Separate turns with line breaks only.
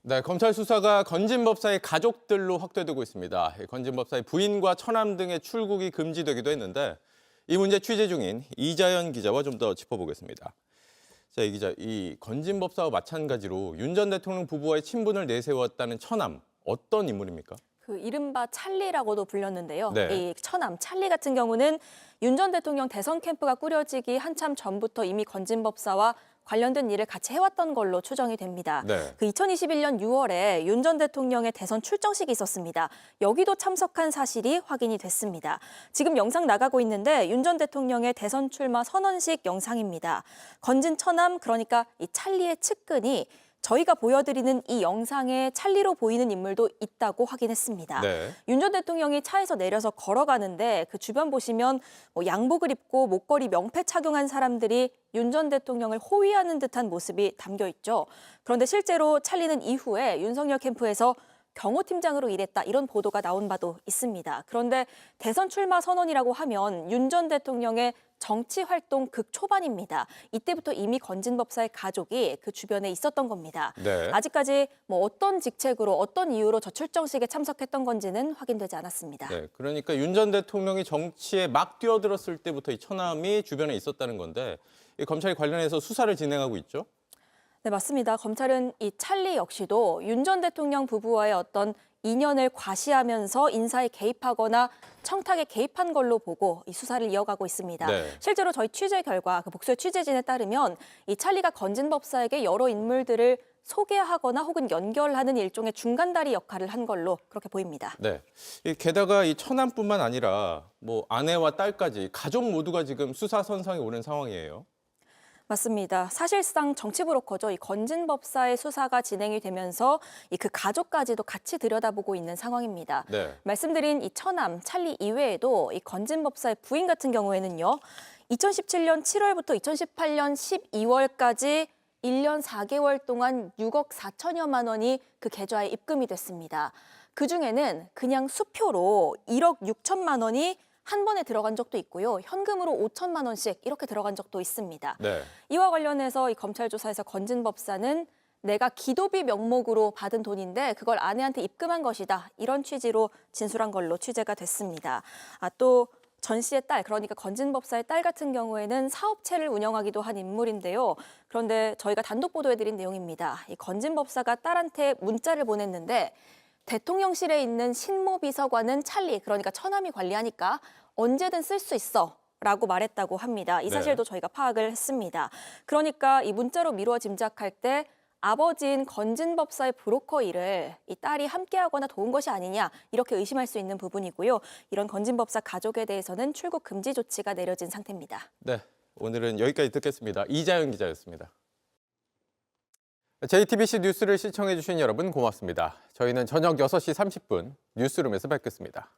네, 검찰 수사가 건진법사의 가족들로 확대되고 있습니다. 건진법사의 부인과 처남 등의 출국이 금지되기도 했는데 이 문제 취재 중인 이자연 기자와 좀 더 짚어보겠습니다. 자, 이 기자, 이 건진법사와 마찬가지로 윤 전 대통령 부부와의 친분을 내세웠다는 처남, 어떤 인물입니까?
그 이른바 찰리라고도 불렸는데요.
네.
이 처남 찰리 같은 경우는 윤 전 대통령 대선 캠프가 꾸려지기 한참 전부터 이미 건진법사와 관련된 일을 같이 해왔던 걸로 추정이 됩니다.
네.
그 2021년 6월에 윤 전 대통령의 대선 출정식이 있었습니다. 여기도 참석한 사실이 확인이 됐습니다. 지금 영상 나가고 있는데 윤 전 대통령의 대선 출마 선언식 영상입니다. 건진 처남, 그러니까 이 찰리의 측근이 저희가 보여드리는 이 영상에 찰리로 보이는 인물도 있다고 확인했습니다.
네.
윤 전 대통령이 차에서 내려서 걸어가는데 그 주변 보시면 양복을 입고 목걸이 명패 착용한 사람들이 윤 전 대통령을 호위하는 듯한 모습이 담겨 있죠. 그런데 실제로 찰리는 이후에 윤석열 캠프에서 경호팀장으로 일했다, 이런 보도가 나온 바도 있습니다. 그런데 대선 출마 선언이라고 하면 윤 전 대통령의 정치 활동 극초반입니다. 이때부터 이미 건진법사의 가족이 그 주변에 있었던 겁니다.
네.
아직까지 어떤 직책으로 어떤 이유로 저 출정식에 참석했던 건지는 확인되지 않았습니다.
네, 그러니까 윤 전 대통령이 정치에 막 뛰어들었을 때부터 이 처남이 주변에 있었다는 건데 이 검찰이 관련해서 수사를 진행하고 있죠?
네, 맞습니다. 검찰은 이 찰리 역시도 윤 전 대통령 부부와의 어떤 인연을 과시하면서 인사에 개입하거나 청탁에 개입한 걸로 보고 이 수사를 이어가고 있습니다.
네.
실제로 저희 취재 결과 그 복수의 취재진에 따르면 이 찰리가 건진법사에게 여러 인물들을 소개하거나 혹은 연결하는 일종의 중간다리 역할을 한 걸로 그렇게 보입니다.
네. 게다가 이 처남뿐만 아니라 아내와 딸까지 가족 모두가 지금 수사 선상에 오른 상황이에요.
맞습니다. 사실상 정치 브로커죠. 이 건진법사의 수사가 진행이 되면서 그 가족까지도 같이 들여다보고 있는 상황입니다.
네.
말씀드린 이 처남 찰리 이외에도 이 건진법사의 부인 같은 경우에는요, 2017년 7월부터 2018년 12월까지 1년 4개월 동안 6억 4천여만 원이 그 계좌에 입금이 됐습니다. 그중에는 그냥 수표로 1억 6천만 원이 한 번에 들어간 적도 있고요. 현금으로 5천만 원씩 이렇게 들어간 적도 있습니다.
네.
이와 관련해서 이 검찰 조사에서 건진법사는 내가 기도비 명목으로 받은 돈인데 그걸 아내한테 입금한 것이다, 이런 취지로 진술한 걸로 취재가 됐습니다. 또 전 씨의 딸, 그러니까 건진법사의 딸 같은 경우에는 사업체를 운영하기도 한 인물인데요. 그런데 저희가 단독 보도해드린 내용입니다. 이 건진법사가 딸한테 문자를 보냈는데 대통령실에 있는 신모비서관은 찰리, 그러니까 처남이 관리하니까 언제든 쓸 수 있어 라고 말했다고 합니다. 이 사실도 저희가 파악을 했습니다. 그러니까 이 문자로 미루어 짐작할 때 아버지인 건진법사의 브로커 일을 이 딸이 함께하거나 도운 것이 아니냐, 이렇게 의심할 수 있는 부분이고요. 이런 건진법사 가족에 대해서는 출국 금지 조치가 내려진 상태입니다.
네, 오늘은 여기까지 듣겠습니다. 이자연 기자였습니다. JTBC 뉴스를 시청해주신 여러분 고맙습니다. 저희는 저녁 6시 30분 뉴스룸에서 뵙겠습니다.